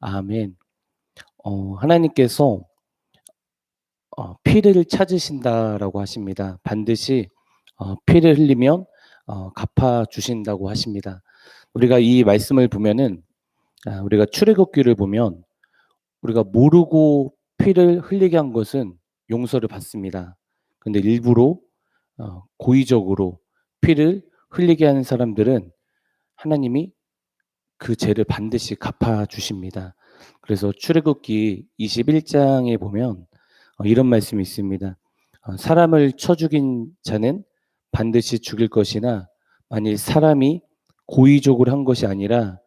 아멘. 하나님께서 피를 찾으신다라고 하십니다. 반드시 피를 흘리면 갚아 주신다고 하십니다. 우리가 이 말씀을 보면은 우리가 출애굽기를 보면 우리가 모르고 피를 흘리게 한 것은 용서를 받습니다. 근데 일부러 고의적으로 피를 흘리게 하는 사람들은 하나님이 그 죄를 반드시 갚아 주십니다. 그래서 출애굽기 21장에 보면 이런 말씀이 있습니다. 사람을 쳐 죽인 자는 반드시 죽일 것이나 만일 사람이 고의적으로 한 것이 아니라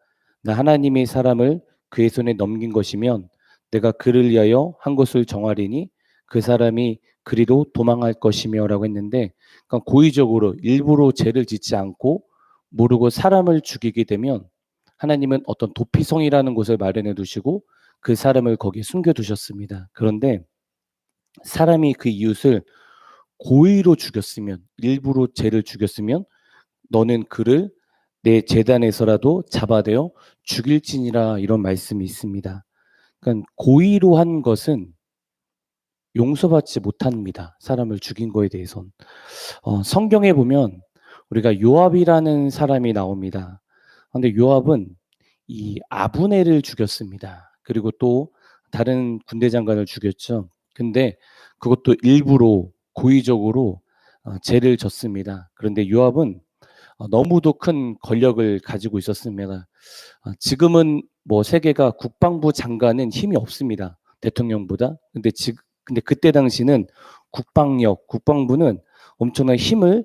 나 하나님이 사람을 그의 손에 넘긴 것이면 내가 그를 위하여 한 것을 정하리니 그 사람이 그리로 도망할 것이며라고 했는데, 그러니까 고의적으로 일부러 죄를 짓지 않고 모르고 사람을 죽이게 되면 하나님은 어떤 도피성이라는 곳을 마련해 두시고 그 사람을 거기에 숨겨 두셨습니다. 그런데 사람이 그 이웃을 고의로 죽였으면, 일부러 죄를 죽였으면 너는 그를 내 제단에서라도 잡아내어 죽일지니라, 이런 말씀이 있습니다. 그러니까 고의로 한 것은 용서받지 못합니다. 사람을 죽인 거에 대해선. 성경에 보면 우리가 요압이라는 사람이 나옵니다. 근데 요압은 이 아브넬을 죽였습니다. 그리고 또 다른 군대 장관을 죽였죠. 근데 그것도 일부러 고의적으로 죄를 졌습니다. 그런데 요압은 너무도 큰 권력을 가지고 있었습니다. 지금은 뭐 세계가 국방부 장관은 힘이 없습니다. 대통령보다. 근데 그때 당시는 국방부는 엄청난 힘을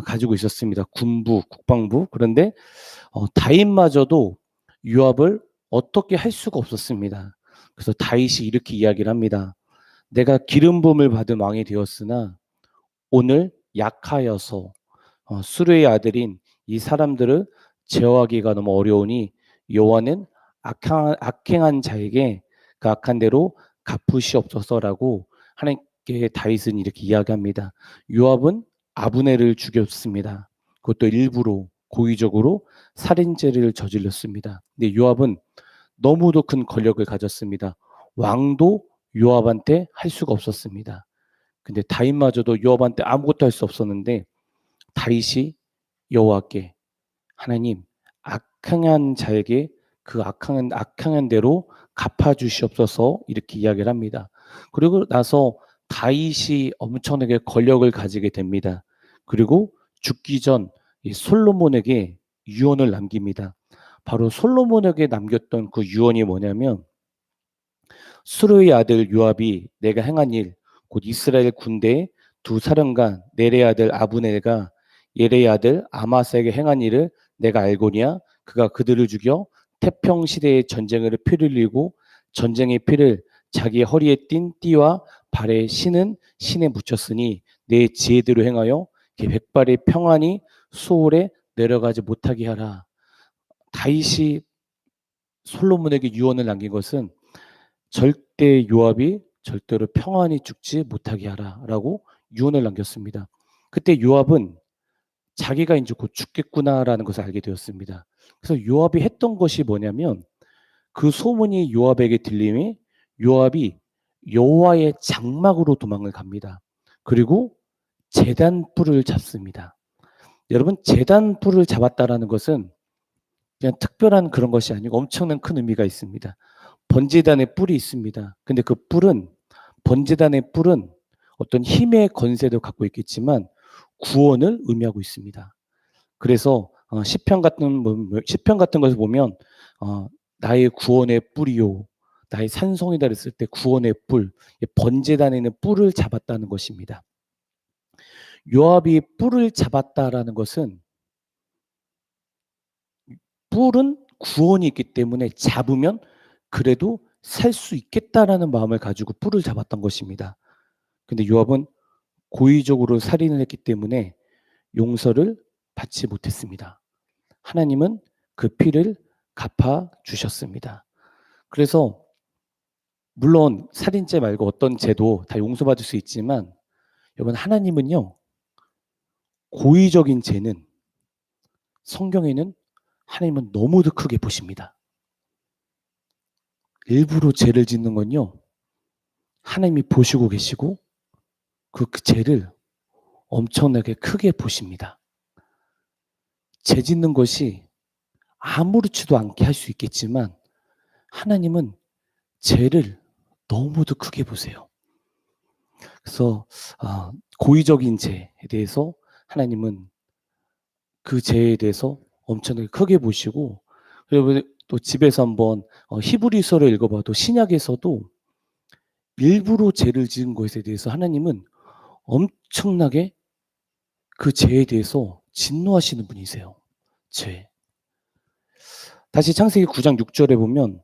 가지고 있었습니다. 군부, 국방부. 그런데 다윗마저도 요압을 어떻게 할 수가 없었습니다. 그래서 다윗이 이렇게 이야기를 합니다. 내가 기름 부음을 받은 왕이 되었으나 오늘 약하여서 수르의 아들인 이 사람들을 제어하기가 너무 어려우니 여호와는 악행한 자에게 그 악한 대로 갚으시옵소서라고 하나님께 다윗은 이렇게 이야기합니다. 요압은 아브넬을 죽였습니다. 그것도 일부러 고의적으로 살인죄를 저질렀습니다. 근데 요압은 너무도 큰 권력을 가졌습니다. 왕도 요압한테 할 수가 없었습니다. 근데 다윗마저도 요압한테 아무것도 할 수 없었는데 다윗이 여호와께 하나님, 악행한 자에게 그 악행한 대로 갚아 주시옵소서, 이렇게 이야기를 합니다. 그리고 나서 다윗이 엄청나게 권력을 가지게 됩니다. 그리고 죽기 전 이 솔로몬에게 유언을 남깁니다. 바로 솔로몬에게 남겼던 그 유언이 뭐냐면, 수르의 아들 요압이 내가 행한 일, 곧 이스라엘 군대의 두 사령관 네레의 아들 아브넬과 예레의 아들 아마사에게 행한 일을 내가 알고니와 그가 그들을 죽여 태평 시대의 전쟁을 피를 흘리고 전쟁의 피를 자기의 허리에 띤 띠와 발에 신은 신에 묻혔으니 내 지혜대로 행하여 백발의 평안이 수월에 내려가지 못하게 하라. 다윗이 솔로몬에게 유언을 남긴 것은 절대 요압이 절대로 평안히 죽지 못하게 하라라고 유언을 남겼습니다. 그때 요압은 자기가 이제 곧 죽겠구나라는 것을 알게 되었습니다. 그래서 요압이 했던 것이 뭐냐면, 그 소문이 요압에게 들림에 요압이 여호와의 장막으로 도망을 갑니다. 그리고 제단 뿔을 잡습니다. 여러분, 제단 뿔을 잡았다라는 것은 그냥 특별한 그런 것이 아니고 엄청난 큰 의미가 있습니다. 번제단에 뿔이 있습니다. 근데 그 뿔은, 번제단의 뿔은 어떤 힘의 건세도 갖고 있겠지만 구원을 의미하고 있습니다. 그래서 시편 같은 것을 보면 나의 구원의 뿔이요, 나의 산성이다 그랬을 때 구원의 뿔, 번제단에 있는 뿔을 잡았다는 것입니다. 요압이 뿔을 잡았다라는 것은, 뿔은 구원이 있기 때문에 잡으면 그래도 살 수 있겠다라는 마음을 가지고 뿔을 잡았던 것입니다. 근데 요압은 고의적으로 살인을 했기 때문에 용서를 받지 못했습니다. 하나님은 그 피를 갚아 주셨습니다. 그래서 물론 살인죄 말고 어떤 죄도 다 용서받을 수 있지만, 여러분, 하나님은요, 고의적인 죄는, 성경에는 하나님은 너무도 크게 보십니다. 일부러 죄를 짓는 건요, 하나님이 보시고 계시고 그 죄를 엄청나게 크게 보십니다. 죄 짓는 것이 아무렇지도 않게 할 수 있겠지만 하나님은 죄를 너무도 크게 보세요. 그래서 고의적인 죄에 대해서 하나님은 그 죄에 대해서 엄청나게 크게 보시고, 그리고 또 집에서 한번 히브리서를 읽어봐도 신약에서도 일부러 죄를 지은 것에 대해서 하나님은 엄청나게 그 죄에 대해서 진노하시는 분이세요. 죄. 다시 창세기 9장 6절에 보면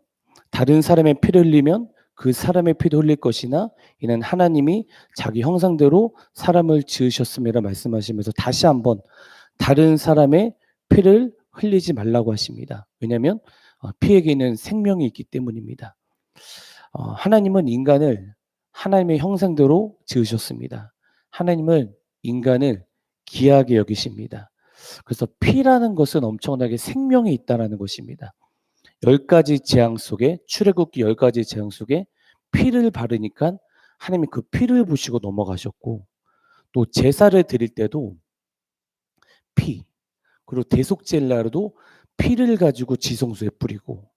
다른 사람의 피를 흘리면 그 사람의 피도 흘릴 것이나 이는 하나님이 자기 형상대로 사람을 지으셨음이라 말씀하시면서 다시 한번 다른 사람의 피를 흘리지 말라고 하십니다. 왜냐하면 피에게는 생명이 있기 때문입니다. 하나님은 인간을 하나님의 형상대로 지으셨습니다. 하나님은 인간을 귀하게 여기십니다. 그래서 피라는 것은 엄청나게 생명이 있다는 것입니다. 10가지 재앙 속에, 출애굽기 10가지 재앙 속에 피를 바르니까 하나님이 그 피를 보시고 넘어가셨고, 또 제사를 드릴 때도 피, 그리고 대속제를 날도 피를 가지고 지성소에 뿌리고,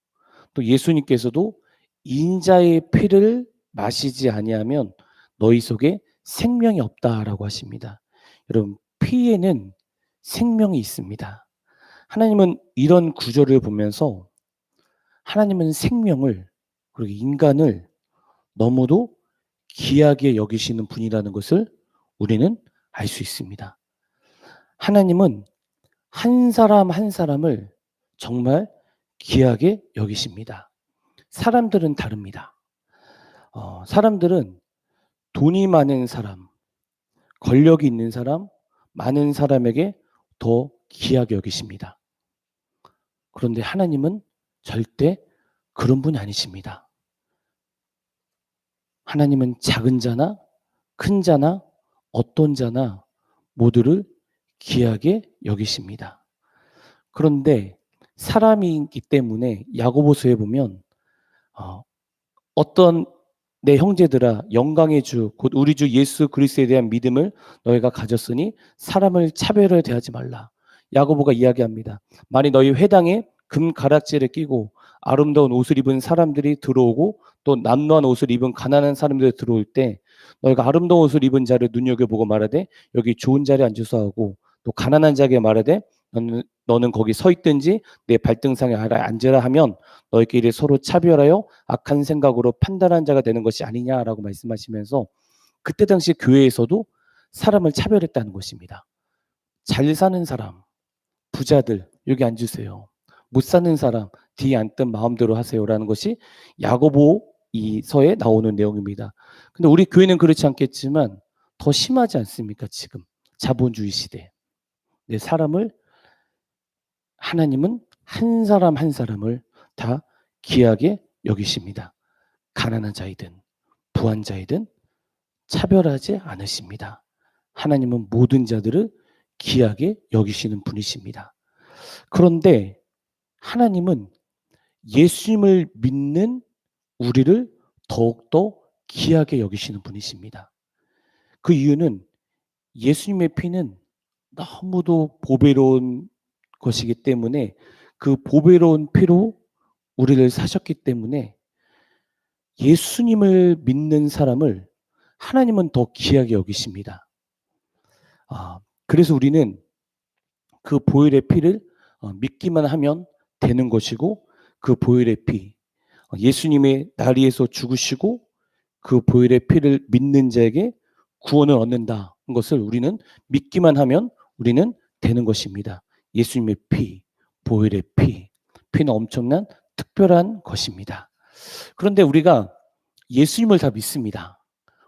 또 예수님께서도 인자의 피를 마시지 아니하면 너희 속에 생명이 없다라고 하십니다. 여러분, 피에는 생명이 있습니다. 하나님은 이런 구절을 보면서 하나님은 생명을, 그리고 인간을 너무도 귀하게 여기시는 분이라는 것을 우리는 알 수 있습니다. 하나님은 한 사람 한 사람을 정말 귀하게 여기십니다. 사람들은 다릅니다. 사람들은 돈이 많은 사람, 권력이 있는 사람, 많은 사람에게 더 귀하게 여기십니다. 그런데 하나님은 절대 그런 분이 아니십니다. 하나님은 작은 자나 큰 자나 어떤 자나 모두를 귀하게 여기십니다. 그런데 사람이기 때문에 야고보서에 보면 어떤 내 형제들아 영광의 주 곧 우리 주 예수 그리스도에 대한 믿음을 너희가 가졌으니 사람을 차별하여 대하지 말라. 야고보가 이야기합니다. 만일 너희 회당에 금 가락지를 끼고 아름다운 옷을 입은 사람들이 들어오고 또 남루한 옷을 입은 가난한 사람들이 들어올 때 너희가 아름다운 옷을 입은 자를 눈여겨보고 말하되 여기 좋은 자리에 앉으소 하고 또 가난한 자에게 말하되 너는 거기 서 있든지 내 발등상에 앉으라 하면 너희끼리 서로 차별하여 악한 생각으로 판단한 자가 되는 것이 아니냐라고 말씀하시면서 그때 당시 교회에서도 사람을 차별했다는 것입니다. 잘 사는 사람, 부자들 여기 앉으세요. 못 사는 사람 뒤에 앉든 마음대로 하세요라는 것이 야고보 이 서에 나오는 내용입니다. 근데 우리 교회는 그렇지 않겠지만 더 심하지 않습니까? 지금 자본주의 시대. 내 사람을 하나님은 한 사람 한 사람을 다 귀하게 여기십니다. 가난한 자이든 부한 자이든 차별하지 않으십니다. 하나님은 모든 자들을 귀하게 여기시는 분이십니다. 그런데 하나님은 예수님을 믿는 우리를 더욱더 귀하게 여기시는 분이십니다. 그 이유는 예수님의 피는 너무도 보배로운 것이기 때문에 그 보배로운 피로 우리를 사셨기 때문에 예수님을 믿는 사람을 하나님은 더 귀하게 여기십니다. 그래서 우리는 그 보혈의 피를 믿기만 하면 되는 것이고 그 보혈의 피, 예수님의 나리에서 죽으시고 그 보혈의 피를 믿는 자에게 구원을 얻는다는 것을 우리는 믿기만 하면 우리는 되는 것입니다. 예수님의 피, 보혈의 피, 피는 엄청난 특별한 것입니다. 그런데 우리가 예수님을 다 믿습니다.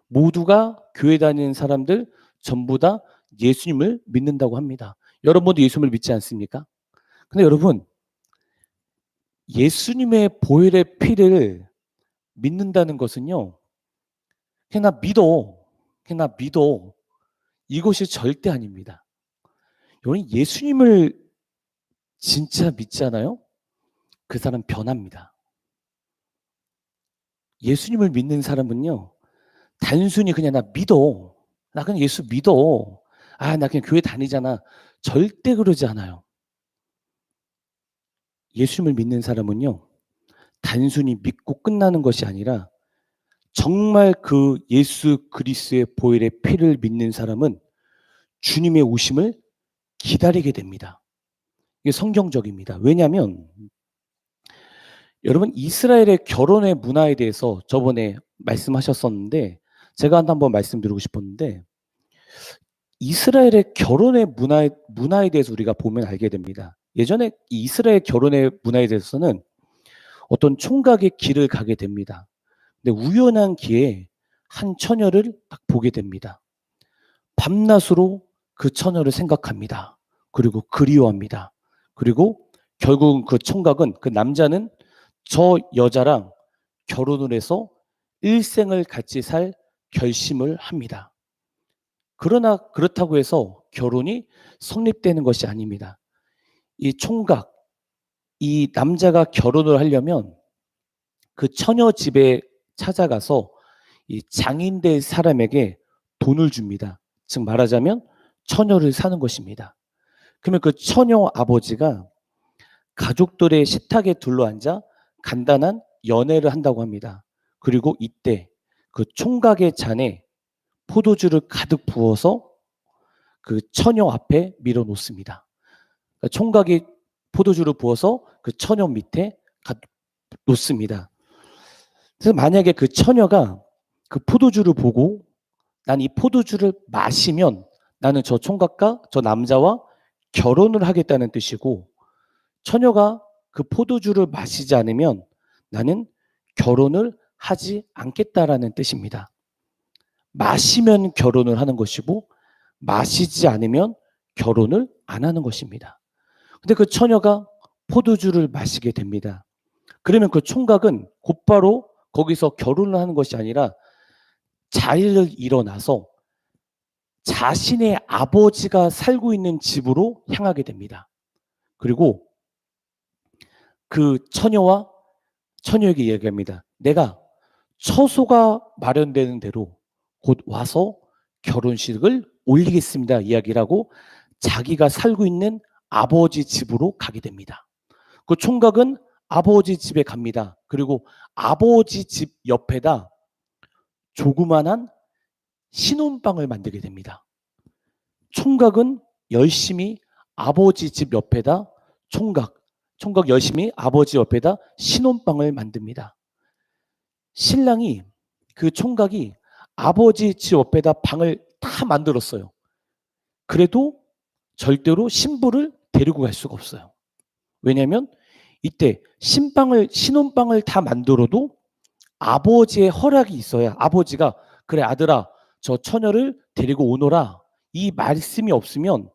모두가 교회 다니는 사람들 전부 다 예수님을 믿는다고 합니다. 여러분도 예수님을 믿지 않습니까? 근데 여러분, 예수님의 보혈의 피를 믿는다는 것은요, 그냥 나 믿어. 그냥 나 믿어. 이것이 절대 아닙니다. 여러분, 예수님을 진짜 믿잖아요? 그 사람 변합니다. 예수님을 믿는 사람은요, 단순히 그냥 나 믿어. 나 그냥 예수 믿어. 아, 나 그냥 교회 다니잖아. 절대 그러지 않아요. 예수님을 믿는 사람은요, 단순히 믿고 끝나는 것이 아니라 정말 그 예수 그리스도의 보혈의 피를 믿는 사람은 주님의 오심을 기다리게 됩니다. 이게 성경적입니다. 왜냐하면 여러분 이스라엘의 결혼의 문화에 대해서 저번에 말씀하셨었는데 제가 한번 말씀드리고 싶었는데 이스라엘의 결혼의 문화에 대해서 우리가 보면 알게 됩니다. 예전에 이스라엘 결혼의 문화에 대해서는 어떤 총각의 길을 가게 됩니다. 근데 우연한 기회에 한 처녀를 딱 보게 됩니다. 밤낮으로 그 처녀를 생각합니다. 그리고 그리워합니다. 그리고 결국 그 총각은 그 남자는 저 여자랑 결혼을 해서 일생을 같이 살 결심을 합니다. 그러나 그렇다고 해서 결혼이 성립되는 것이 아닙니다. 이 총각, 이 남자가 결혼을 하려면 그 처녀 집에 찾아가서 이 장인될 사람에게 돈을 줍니다. 즉 말하자면 처녀를 사는 것입니다. 그러면 그 처녀 아버지가 가족들의 식탁에 둘러앉아 간단한 연애를 한다고 합니다. 그리고 이때 그 총각의 잔에 포도주를 가득 부어서 그 처녀 앞에 밀어 놓습니다. 그러니까 총각이 포도주를 부어서 그 처녀 밑에 놓습니다. 그래서 만약에 그 처녀가 그 포도주를 보고 난 이 포도주를 마시면 나는 저 총각과 저 남자와 결혼을 하겠다는 뜻이고 처녀가 그 포도주를 마시지 않으면 나는 결혼을 하지 않겠다라는 뜻입니다. 마시면 결혼을 하는 것이고 마시지 않으면 결혼을 안 하는 것입니다. 근데 그 처녀가 포도주를 마시게 됩니다. 그러면 그 총각은 곧바로 거기서 결혼을 하는 것이 아니라 자리를 일어나서 자신의 아버지가 살고 있는 집으로 향하게 됩니다. 그리고 그 처녀에게 이야기합니다. 내가 처소가 마련되는 대로 곧 와서 결혼식을 올리겠습니다. 이야기를 하고 자기가 살고 있는 아버지 집으로 가게 됩니다. 그 총각은 아버지 집에 갑니다. 그리고 아버지 집 옆에다 조그만한 신혼방을 만들게 됩니다. 총각은 열심히 아버지 집 옆에다 총각 열심히 아버지 옆에다 신혼방을 만듭니다. 신랑이 그 총각이 아버지 집 옆에다 방을 다 만들었어요. 그래도 절대로 신부를 데리고 갈 수가 없어요. 왜냐하면 이때 신혼방을 다 만들어도 아버지의 허락이 있어야 아버지가 그래 아들아 저 처녀를 데리고 오너라 이 말씀이 없으면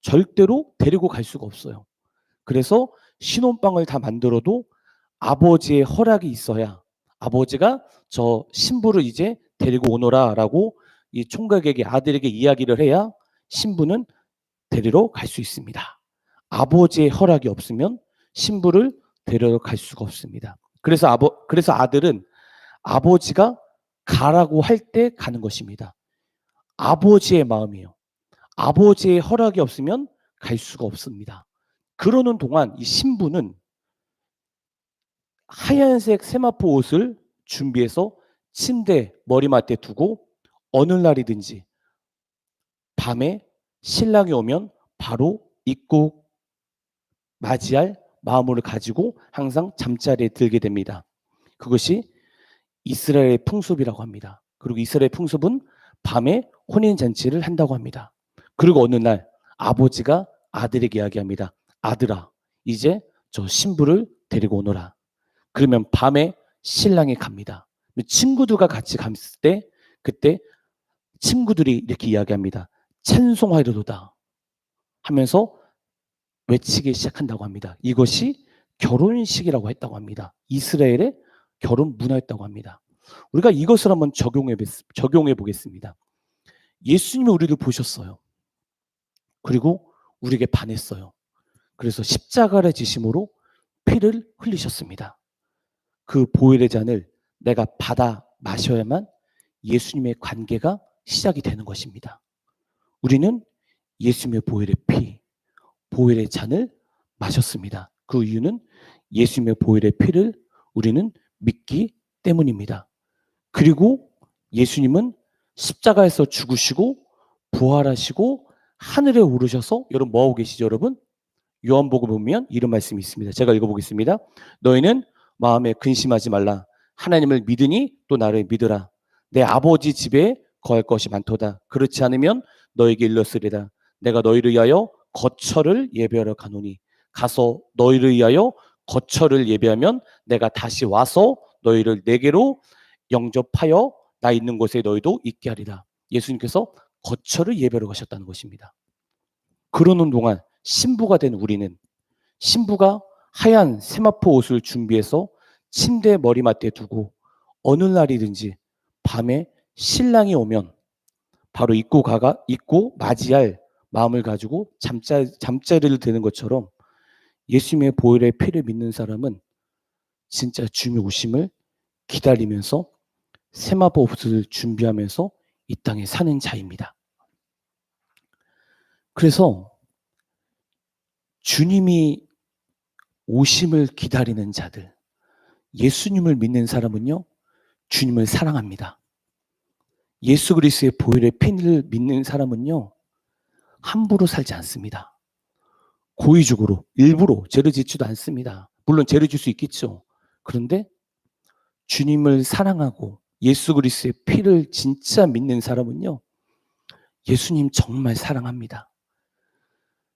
절대로 데리고 갈 수가 없어요. 그래서 신혼방을 다 만들어도 아버지의 허락이 있어야 아버지가 저 신부를 이제 데리고 오너라라고 이 총각에게 아들에게 이야기를 해야 신부는 데리러 갈 수 있습니다. 아버지의 허락이 없으면 신부를 데리러 갈 수가 없습니다. 그래서 아들은 아버지가 가라고 할 때 가는 것입니다. 아버지의 마음이에요. 아버지의 허락이 없으면 갈 수가 없습니다. 그러는 동안 이 신부는 하얀색 세마포 옷을 준비해서 침대 머리맡에 두고 어느 날이든지 밤에 신랑이 오면 바로 입고 맞이할 마음을 가지고 항상 잠자리에 들게 됩니다. 그것이 이스라엘의 풍습이라고 합니다. 그리고 이스라엘 풍습은 밤에 혼인잔치를 한다고 합니다. 그리고 어느 날 아버지가 아들에게 이야기합니다. 아들아, 이제 저 신부를 데리고 오너라. 그러면 밤에 신랑이 갑니다. 친구들과 같이 갔을 때 그때 친구들이 이렇게 이야기합니다. 찬송하리로다 하면서 외치기 시작한다고 합니다. 이것이 결혼식이라고 했다고 합니다. 이스라엘의 결혼 문화였다고 합니다. 우리가 이것을 한번 적용해 보겠습니다. 예수님이 우리를 보셨어요. 그리고 우리에게 반했어요. 그래서 십자가를 지심으로 피를 흘리셨습니다. 그 보혈의 잔을 내가 받아 마셔야만 예수님의 관계가 시작이 되는 것입니다. 우리는 예수님의 보혈의 피, 보혈의 잔을 마셨습니다. 그 이유는 예수님의 보혈의 피를 우리는 믿기 때문입니다. 그리고 예수님은 십자가에서 죽으시고 부활하시고 하늘에 오르셔서, 여러분 뭐하고 계시죠 여러분? 요한복음 보면 이런 말씀이 있습니다. 제가 읽어보겠습니다. 너희는 마음에 근심하지 말라. 하나님을 믿으니 또 나를 믿으라. 내 아버지 집에 거할 것이 많도다. 그렇지 않으면 너에게 일렀으리라. 내가 너희를 위하여 거처를 예배하러 가노니 가서 너희를 위하여 거처를 예배하면 내가 다시 와서 너희를 내게로 영접하여 나 있는 곳에 너희도 있게 하리라. 예수님께서 거처를 예배하러 가셨다는 것입니다. 그러는 동안 신부가 된 우리는, 신부가 하얀 세마포 옷을 준비해서 침대 머리맡에 두고 어느 날이든지 밤에 신랑이 오면 바로 입고 맞이할 마음을 가지고 잠자리를 드는 것처럼, 예수님의 보혈의 피를 믿는 사람은 진짜 주님의 오심을 기다리면서 세마포 옷을 준비하면서 이 땅에 사는 자입니다. 그래서 주님이 오심을 기다리는 자들, 예수님을 믿는 사람은요, 주님을 사랑합니다. 예수 그리스도의 보혈의 피를 믿는 사람은요, 함부로 살지 않습니다. 고의적으로, 일부러 죄를 짓지도 않습니다. 물론 죄를 질 수 있겠죠. 그런데 주님을 사랑하고 예수 그리스도의 피를 진짜 믿는 사람은요, 예수님 정말 사랑합니다.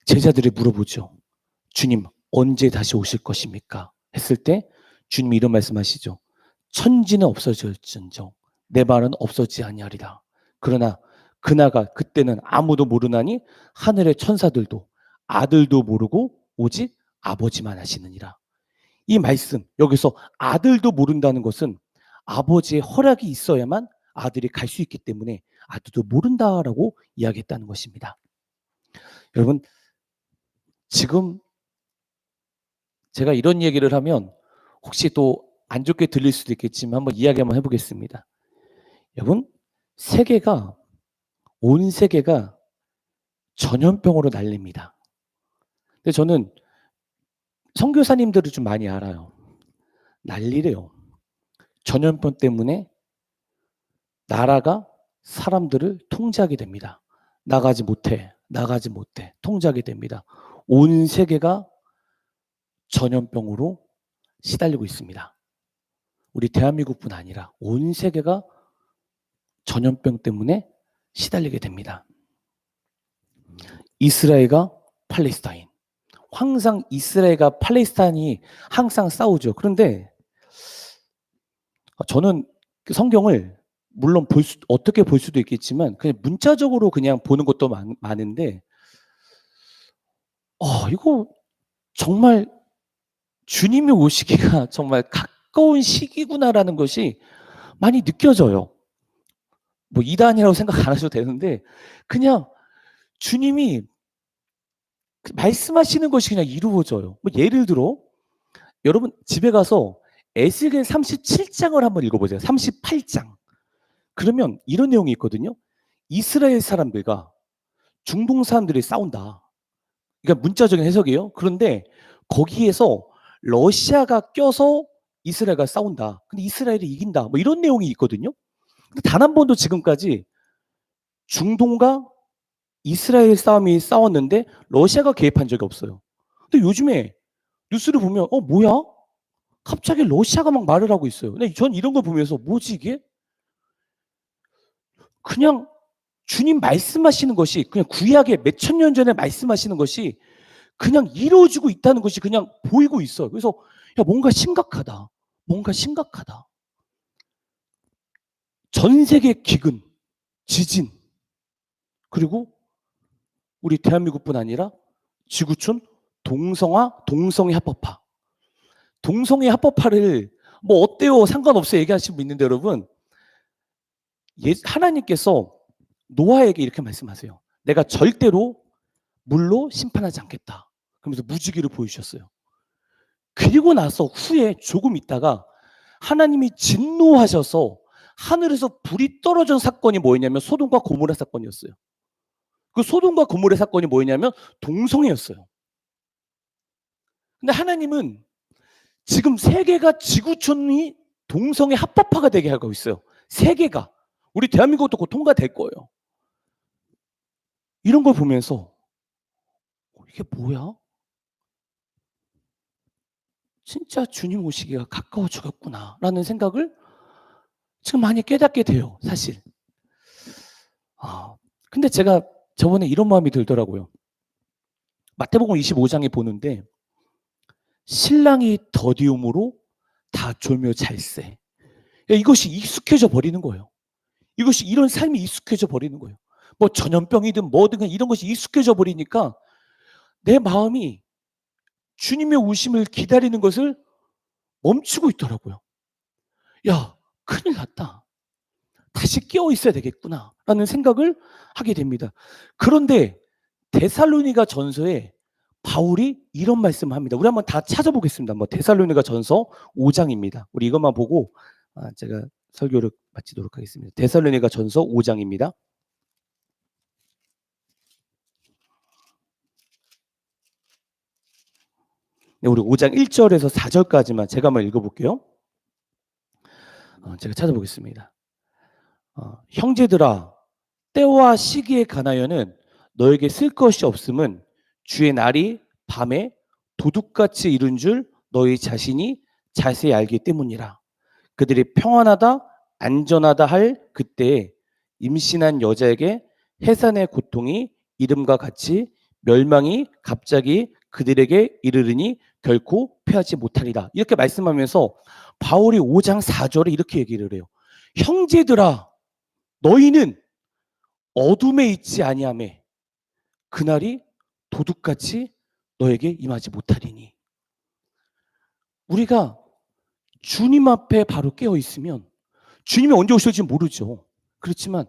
제자들이 물어보죠. 주님 언제 다시 오실 것입니까? 했을 때 주님이 이런 말씀하시죠. 천지는 없어질지언정 내 말은 없어지지 아니하리라. 그러나 그때는 아무도 모르나니 하늘의 천사들도 아들도 모르고 오직 아버지만 아시느니라. 이 말씀, 여기서 아들도 모른다는 것은 아버지의 허락이 있어야만 아들이 갈 수 있기 때문에 아들도 모른다라고 이야기했다는 것입니다. 여러분, 지금 제가 이런 얘기를 하면 혹시 또 안 좋게 들릴 수도 있겠지만 한번 이야기 한번 해보겠습니다. 여러분, 온 세계가 전염병으로 난립니다. 근데 저는 선교사님들을 좀 많이 알아요. 난리래요. 전염병 때문에 나라가 사람들을 통제하게 됩니다. 나가지 못해. 통제하게 됩니다. 온 세계가 전염병으로 시달리고 있습니다. 우리 대한민국뿐 아니라 온 세계가 전염병 때문에 시달리게 됩니다. 이스라엘과 팔레스타인. 항상 이스라엘과 팔레스타인이 항상 싸우죠. 그런데 저는 성경을 물론 어떻게 볼 수도 있겠지만 그냥 문자적으로 그냥 보는 것도 많은데 이거 정말 주님이 오시기가 정말 가까운 시기구나라는 것이 많이 느껴져요. 뭐 이단이라고 생각 안 하셔도 되는데 그냥 주님이 말씀하시는 것이 그냥 이루어져요. 뭐 예를 들어 여러분 집에 가서 에스겔 37장을 한번 읽어보세요. 38장. 그러면 이런 내용이 있거든요. 이스라엘 사람들과 중동 사람들이 싸운다. 그러니까 문자적인 해석이에요. 그런데 거기에서 러시아가 껴서 이스라엘과 싸운다. 근데 이스라엘이 이긴다. 뭐 이런 내용이 있거든요. 근데 단 한 번도 지금까지 중동과 이스라엘 싸웠는데 러시아가 개입한 적이 없어요. 근데 요즘에 뉴스를 보면 뭐야? 갑자기 러시아가 막 말을 하고 있어요. 근데 전 이런 걸 보면서 뭐지 이게? 그냥 주님 말씀하시는 것이 그냥 구약에 몇천 년 전에 말씀하시는 것이 그냥 이루어지고 있다는 것이 그냥 보이고 있어요. 그래서 뭔가 심각하다. 전 세계 기근, 지진, 그리고 우리 대한민국뿐 아니라 지구촌 동성애 합법화. 동성애 합법화를 뭐 어때요? 상관없어요. 얘기하시는 분 있는데 여러분, 하나님께서 노아에게 이렇게 말씀하세요. 내가 절대로 물로 심판하지 않겠다. 그러면서 무지개를 보여주셨어요. 그리고 나서 후에 조금 있다가 하나님이 진노하셔서 하늘에서 불이 떨어진 사건이 뭐였냐면 소돔과 고모라 사건이었어요. 그 소돔과 고모라 사건이 뭐였냐면 동성애였어요. 근데 하나님은 지금 세계가 지구촌이 동성애 합법화가 되게 하고 있어요. 세계가. 우리 대한민국도 곧 통과될 거예요. 이런 걸 보면서 이게 뭐야? 진짜 주님 오시기가 가까워 죽었구나라는 생각을 지금 많이 깨닫게 돼요, 사실. 근데 제가 저번에 이런 마음이 들더라고요. 마태복음 25장에 보는데 신랑이 더디움으로 다 졸며 잘세. 이것이 익숙해져 버리는 거예요. 이것이 이런 삶이 익숙해져 버리는 거예요. 뭐 전염병이든 뭐든 이런 것이 익숙해져 버리니까 내 마음이 주님의 오심을 기다리는 것을 멈추고 있더라고요. 야, 큰일 났다. 다시 깨어 있어야 되겠구나라는 생각을 하게 됩니다. 그런데 데살로니가 전서에 바울이 이런 말씀을 합니다. 우리 한번 다 찾아보겠습니다. 뭐 데살로니가 전서 5장입니다. 우리 이것만 보고 제가 설교를 마치도록 하겠습니다. 데살로니가 전서 5장입니다. 네, 우리 5장 1절에서 4절까지만 제가 한번 읽어볼게요. 제가 찾아보겠습니다. 형제들아, 때와 시기에 관하여는 너에게 쓸 것이 없음은 주의 날이 밤에 도둑같이 이른 줄 너희 자신이 자세히 알기 때문이라. 그들이 평안하다 안전하다 할 그때에 임신한 여자에게 해산의 고통이 이름과 같이 멸망이 갑자기 그들에게 이르르니 결코 피하지 못하리라. 이렇게 말씀하면서 바울이 5장 4절에 이렇게 얘기를 해요. 형제들아, 너희는 어둠에 있지 아니하매 그날이 도둑같이 너에게 임하지 못하리니. 우리가 주님 앞에 바로 깨어 있으면 주님이 언제 오실지 모르죠. 그렇지만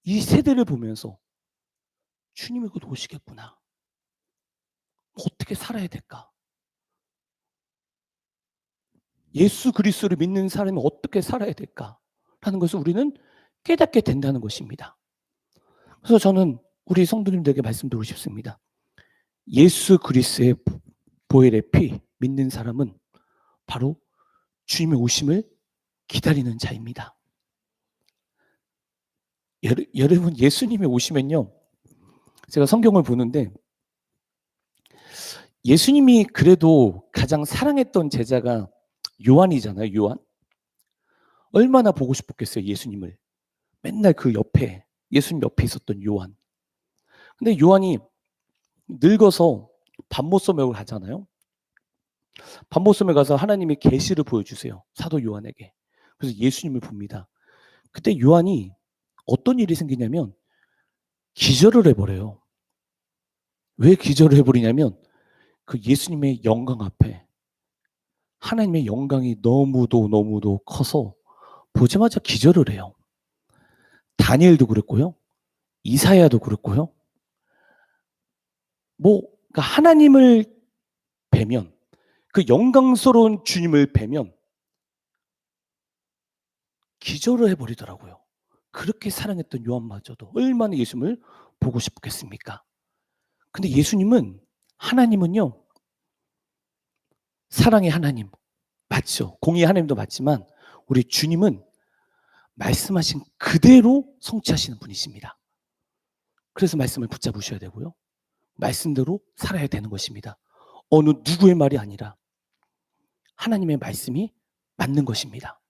이 세대를 보면서 주님이 곧 오시겠구나. 어떻게 살아야 될까? 예수 그리스도를 믿는 사람이 어떻게 살아야 될까라는 것을 우리는 깨닫게 된다는 것입니다. 그래서 저는 우리 성도님들에게 말씀드리고 싶습니다. 예수 그리스도의 보혈의 피 믿는 사람은 바로 주님의 오심을 기다리는 자입니다. 여러분, 예수님이 오시면요, 제가 성경을 보는데 예수님이 그래도 가장 사랑했던 제자가 요한이잖아요. 요한. 얼마나 보고 싶었겠어요, 예수님을. 맨날 그 옆에, 예수님 옆에 있었던 요한. 근데 요한이 늙어서 반모섬에 가잖아요. 반모섬에 가서 하나님이 계시를 보여주세요, 사도 요한에게. 그래서 예수님을 봅니다. 그때 요한이 어떤 일이 생기냐면 기절을 해버려요. 왜 기절을 해버리냐면 그 예수님의 영광 앞에 하나님의 영광이 너무도 커서 보자마자 기절을 해요. 다니엘도 그랬고요. 이사야도 그랬고요. 그러니까 하나님을 뵈면, 그 영광스러운 주님을 뵈면 기절을 해버리더라고요. 그렇게 사랑했던 요한마저도 얼마나 예수님을 보고 싶겠습니까? 근데 예수님은, 하나님은요, 사랑의 하나님 맞죠? 공의의 하나님도 맞지만 우리 주님은 말씀하신 그대로 성취하시는 분이십니다. 그래서 말씀을 붙잡으셔야 되고요. 말씀대로 살아야 되는 것입니다. 어느 누구의 말이 아니라 하나님의 말씀이 맞는 것입니다.